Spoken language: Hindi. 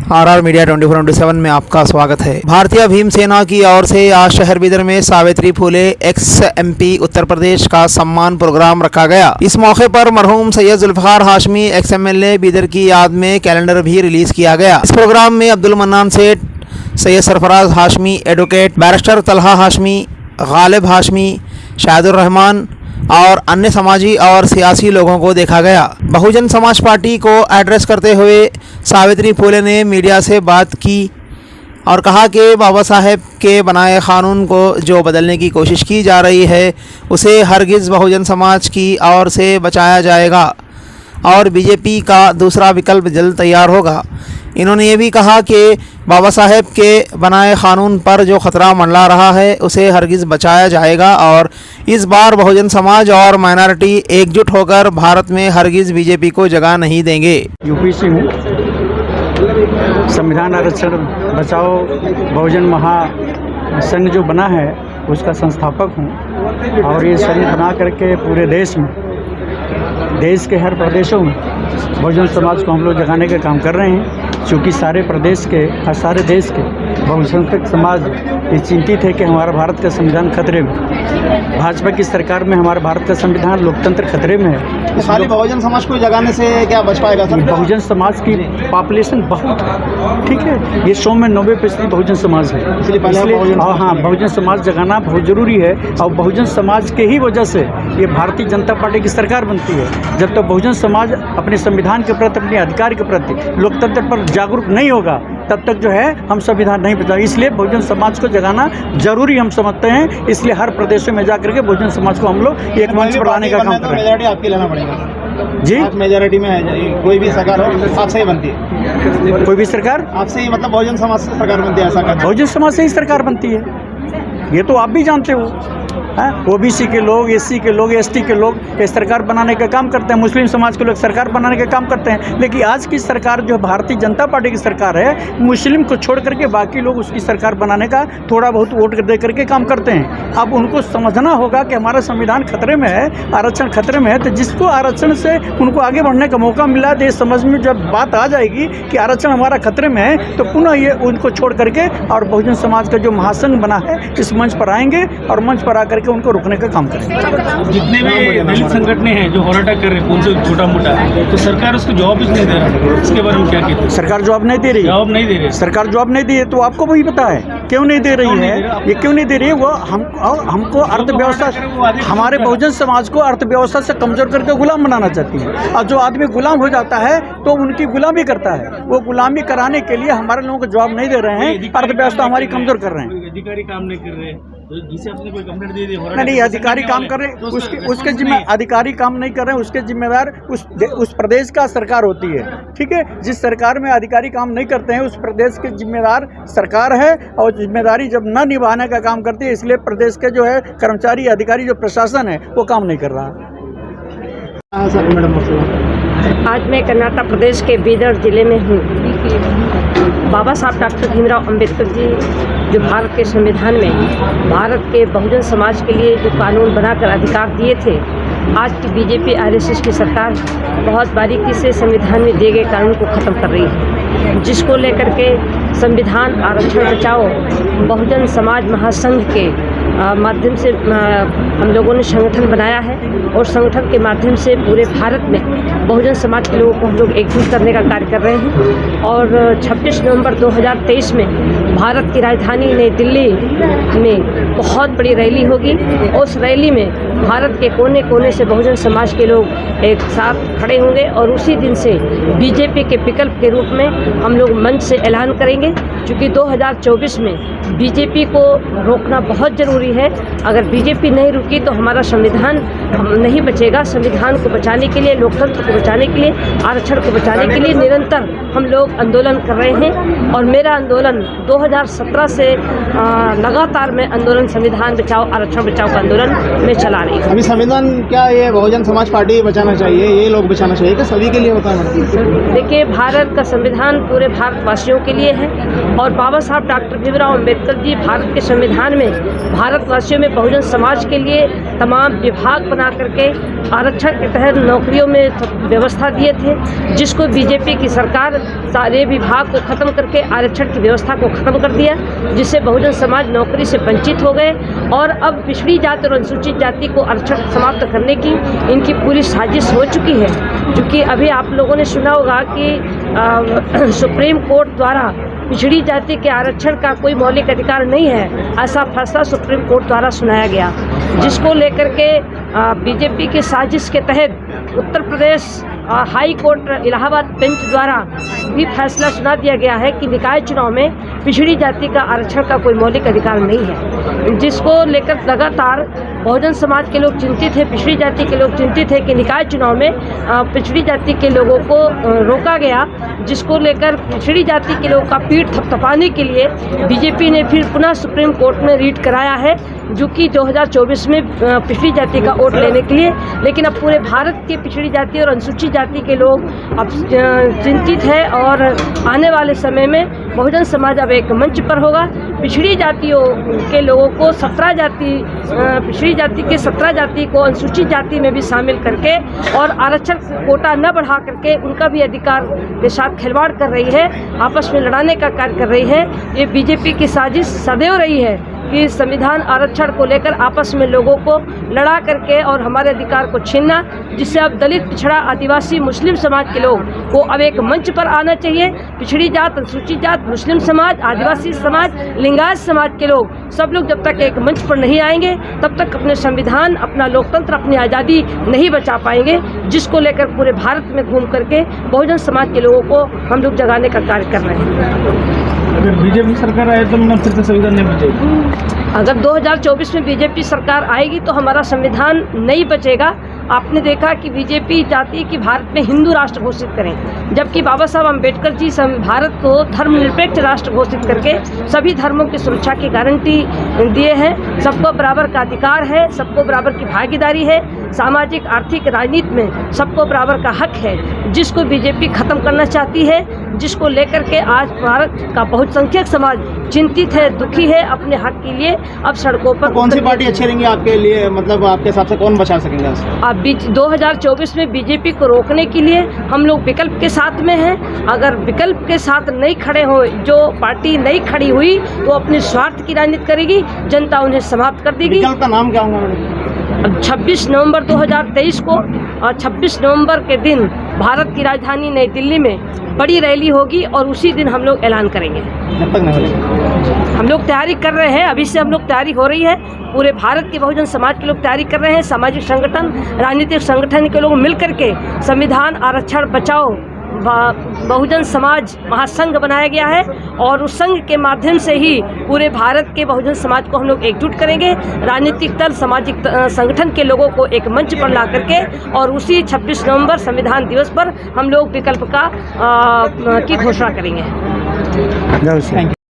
आरआर मीडिया 24/7 में आपका स्वागत है। भारतीय भीम सेना की ओर से आज शहर बिदर में सावित्री फुले एक्स एमपी उत्तर प्रदेश का सम्मान प्रोग्राम रखा गया। इस मौके पर मरहूम सैयद जुल्फिकार हाशमी एक्स एमएलए बिदर की याद में कैलेंडर भी रिलीज किया गया। इस प्रोग्राम में अब्दुल मन्नान सेठ, सैयद सरफराज हाशमी, एडवोकेट बैरिस्टर तलहा हाशमी, गालिब हाशमी, शाहिदुर रहमान और अन्य समाजी और सियासी लोगों को देखा गया। बहुजन समाज पार्टी को एड्रेस करते हुए सावित्री फुले ने मीडिया से बात की और कहा कि बाबा साहेब के बनाए कानून को जो बदलने की कोशिश की जा रही है उसे हरगिज़ बहुजन समाज की ओर से बचाया जाएगा और बीजेपी का दूसरा विकल्प जल्द तैयार होगा। इन्होंने ये भी कहा कि बाबा साहेब के बनाए कानून पर जो ख़तरा मंडरा रहा है उसे हरगिज़ बचाया जाएगा और इस बार बहुजन समाज और माइनॉरिटी एकजुट होकर भारत में हरगिज़ बीजेपी को जगह नहीं देंगे। यूपी से हूँ। संविधान आरक्षण बचाओ बहुजन महासंघ जो बना है उसका संस्थापक हूँ और ये संघ बना करके पूरे देश में, देश के हर प्रदेशों में बहुजन समाज को हम लोग जगाने का काम कर रहे हैं। क्योंकि सारे प्रदेश के और सारे देश के बहुसंख्यक समाज ये चिंतित है कि हमारा भारत का संविधान खतरे में, भाजपा की सरकार में हमारे भारत का संविधान लोकतंत्र खतरे में है। खाली बहुजन समाज को जगाने से क्या बच पाएगा सर? बहुजन समाज की पॉपुलेशन बहुत है, ठीक है, ये 100 में 90% बहुजन समाज है, इसलिए हाँ बहुजन समाज जगाना बहुत ज़रूरी है। और बहुजन समाज के ही वजह से ये भारतीय जनता पार्टी की सरकार बनती है। जब तक बहुजन समाज अपने संविधान के प्रति, अपने अधिकार के प्रति, लोकतंत्र पर जागरूक नहीं होगा तब तक जो है हम संविधान नहीं बचा। इसलिए बहुजन समाज को जगाना जरूरी हम समझते हैं। इसलिए हर प्रदेशों में जाकर के बहुजन समाज को हम लोग एक मंच पर लाने का काम कर रहे हैं। मेजॉरिटी आपकी लेना पड़ेगा जी, मेजॉरिटी में है, कोई भी सरकार हो आपसे ही बनती है। कोई भी सरकार आपसे ही मतलब बहुजन समाज से सरकार बनती है, ऐसा करना? बहुजन समाज से ही सरकार बनती है, ये तो आप भी जानते हो। ओबीसी के लोग, एससी के लोग, एसटी के लोग ये सरकार बनाने का काम करते हैं, मुस्लिम समाज के लोग सरकार बनाने का काम करते हैं। लेकिन आज की सरकार जो भारतीय जनता पार्टी की सरकार है, मुस्लिम को छोड़ करके बाकी लोग उसकी सरकार बनाने का थोड़ा बहुत वोट दे करके काम करते हैं। अब उनको समझना होगा कि हमारा संविधान खतरे में है, आरक्षण खतरे में है, तो जिसको आरक्षण से उनको आगे बढ़ने का मौका मिला, देश समझ में जब बात आ जाएगी कि आरक्षण हमारा खतरे में है तो पुनः ये उनको छोड़ करके और बहुजन समाज का जो महासंघ बना है इस मंच पर आएंगे और मंच पर आकर के उनको रोकने का काम करेंगे। जितने भी दलित संगठन हैं जो होराटा कर रहे हैं कौन से छोटा मोटा, तो सरकार उसको जवाब नहीं दे रहा, इसके बारे में क्या कहते हैं? सरकार जवाब नहीं दे रही, जवाब नहीं दे रही, सरकार जवाब नहीं दी है। तो आपको वही पता है क्यों नहीं दे रही है, ये क्यों नहीं दे रही है। वो हमको अर्थव्यवस्था, हमारे बहुजन समाज को अर्थव्यवस्था से कमजोर करके गुलाम बनाना चाहती है। और जो आदमी गुलाम हो जाता है तो उनकी गुलामी करता है। वो गुलामी कराने के लिए हमारे लोगों को जवाब नहीं दे रहे हैं, अर्थव्यवस्था हमारी कमजोर कर रहे हैं। अधिकारी काम नहीं कर रहे, जिसे अपने कोई कंप्लेंट दे दी, नहीं, अधिकारी काम कर रहे हैं, उसके जिम्मे अधिकारी काम नहीं कर रहे हैं, उसके जिम्मेदार उस प्रदेश का सरकार होती है, ठीक है। जिस सरकार में अधिकारी काम नहीं करते हैं उस प्रदेश के जिम्मेदार सरकार है और जिम्मेदारी जब न निभाने का काम करती है, इसलिए प्रदेश के जो है कर्मचारी, अधिकारी, जो प्रशासन है वो काम नहीं कर रहा है। आज मैं कर्नाटक प्रदेश के बीदर जिले में हूँ। बाबा साहब डॉक्टर भीमराव अंबेडकर जी जो भारत के संविधान में भारत के बहुजन समाज के लिए जो कानून बनाकर अधिकार दिए थे, आज की बीजेपी आरएसएस की सरकार बहुत बारीकी से संविधान में दिए गए कानून को ख़त्म कर रही है, जिसको लेकर के संविधान आरक्षण बचाओ बहुजन समाज महासंघ के माध्यम से हम लोगों ने संगठन बनाया है और संगठन के माध्यम से पूरे भारत में बहुजन समाज के लोगों को हम लोग एकजुट करने का कार्य कर रहे हैं। और 26 नवंबर 2023 में भारत की राजधानी नई दिल्ली में बहुत बड़ी रैली होगी। उस रैली में भारत के कोने कोने से बहुजन समाज के लोग एक साथ खड़े होंगे और उसी दिन से बीजेपी के विकल्प के रूप में हम लोग मंच से ऐलान करेंगे, क्योंकि 2024 में बीजेपी को रोकना बहुत ज़रूरी है। अगर बीजेपी नहीं रुकी तो हमारा संविधान नहीं बचेगा। संविधान को बचाने के लिए, लोकतंत्र को बचाने के लिए, आरक्षण को बचाने के लिए निरंतर हम लोग आंदोलन कर रहे हैं। और मेरा आंदोलन 2017 से लगातार मैं आंदोलन संविधान बचाओ आरक्षण बचाओ का आंदोलन मैं चला रही हूँ। अभी संविधान क्या ये बहुजन समाज पार्टी बचाना चाहिए, ये लोग बचाना चाहिए कि सभी के लिए होता है? देखिए, भारत का संविधान पूरे भारतवासियों के लिए है और बाबा साहब डॉक्टर भीमराव अंबेडकर जी भारत के संविधान में भारतवासियों में बहुजन समाज के लिए तमाम विभाग बना करके आरक्षण के तहत नौकरियों में व्यवस्था दिए थे, जिसको बीजेपी की सरकार सारे विभाग को ख़त्म करके आरक्षण की व्यवस्था को ख़त्म कर दिया, जिससे बहुजन समाज नौकरी से वंचित हो गए। और अब पिछड़ी जाति और अनुसूचित जाति को आरक्षण समाप्त करने की इनकी पूरी साजिश हो चुकी है। क्योंकि अभी आप लोगों ने सुना होगा कि सुप्रीम कोर्ट द्वारा पिछड़ी जाति के आरक्षण का कोई मौलिक अधिकार नहीं है, ऐसा फैसला सुप्रीम कोर्ट द्वारा सुनाया गया, जिसको लेकर के बीजेपी के साजिश के तहत Uttar Pradesh high court Allahabad bench द्वारा भी फैसला सुना दिया गया है कि निकाय चुनाव में पिछड़ी जाति का आरक्षण का कोई मौलिक अधिकार नहीं है, जिसको लेकर लगातार बहुजन समाज के लोग चिंतित हैं, पिछड़ी जाति के लोग चिंतित हैं कि निकाय चुनाव में पिछड़ी जाति के लोगों को रोका गया, जिसको लेकर पिछड़ी जाति के लोगों का पीठ थपथपाने के लिए बीजेपी ने फिर पुनः सुप्रीम कोर्ट में रीट कराया है, जो कि 2024 में पिछड़ी जाति का वोट लेने के लिए। लेकिन अब पूरे भारत के पिछड़ी जाति और अनुसूचित जाति के लोग अब चिंतित है और आने वाले समय में बहुजन समाज अब एक मंच पर होगा। पिछड़ी जातियों के लोगों को 17 जाति पिछड़ी जाति के 17 जाति को अनुसूचित जाति में भी शामिल करके और आरक्षण कोटा न बढ़ा करके उनका भी अधिकार के साथ खिलवाड़ कर रही है, आपस में लड़ाने का कार्य कर रही है। ये बीजेपी की साजिश सदैव रही है कि संविधान आरक्षण को लेकर आपस में लोगों को लड़ा करके और हमारे अधिकार को छीनना, जिससे अब दलित, पिछड़ा, आदिवासी, मुस्लिम समाज के लोग को अब एक मंच पर आना चाहिए। पिछड़ी जात, अनुसूचित जात, मुस्लिम समाज, आदिवासी समाज, लिंगायत समाज के लोग सब लोग जब तक एक मंच पर नहीं आएंगे तब तक अपने संविधान, अपना लोकतंत्र, अपनी आज़ादी नहीं बचा पाएंगे, जिसको लेकर पूरे भारत में घूम करके बहुजन समाज के लोगों को हम लोग जगाने का कार्य कर रहे हैं। अगर बीजेपी सरकार आए तो मतलब फिर से संविधान नहीं बचेगा। अगर 2024 में बीजेपी सरकार आएगी तो हमारा संविधान नहीं बचेगा। आपने देखा कि बीजेपी चाहती है कि भारत में हिंदू राष्ट्र घोषित करें, जबकि बाबा साहब अम्बेडकर जी भारत को धर्मनिरपेक्ष राष्ट्र घोषित करके सभी धर्मों की सुरक्षा की गारंटी दिए हैं। सबको बराबर का अधिकार है, सबको बराबर की भागीदारी है, सामाजिक, आर्थिक, राजनीति में सबको बराबर का हक है, जिसको बीजेपी ख़त्म करना चाहती है, जिसको लेकर के आज भारत का बहुसंख्यक समाज चिंतित है, दुखी है, अपने हक के लिए अब सड़कों पर। तो कौन सी पार्टी अच्छी रहेंगी आपके लिए, मतलब आपके हिसाब से कौन बचा सकेंगे? अब 2024 में बीजेपी को रोकने के लिए हम लोग विकल्प के साथ में हैं। अगर विकल्प के साथ नहीं खड़े हो, जो पार्टी नहीं खड़ी हुई तो अपने स्वार्थ की राजनीति करेगी, जनता उन्हें समाप्त कर देगी। विकल्प का नाम क्या होगा? 26 नवंबर 2023 को और 26 नवंबर के दिन भारत की राजधानी नई दिल्ली में बड़ी रैली होगी और उसी दिन हम लोग ऐलान करेंगे। जब तक नहीं हम लोग तैयारी कर रहे हैं, अभी से हम लोग तैयारी हो रही है। पूरे भारत के बहुजन समाज के लोग तैयारी कर रहे हैं, सामाजिक संगठन, राजनीतिक संगठन के लोग मिल करके संविधान आरक्षण बचाओ बहुजन समाज महासंघ बनाया गया है और उस संघ के माध्यम से ही पूरे भारत के बहुजन समाज को हम लोग एकजुट करेंगे। राजनीतिक दल, सामाजिक संगठन के लोगों को एक मंच पर ला करके और उसी 26 नवंबर संविधान दिवस पर हम लोग विकल्प की घोषणा करेंगे।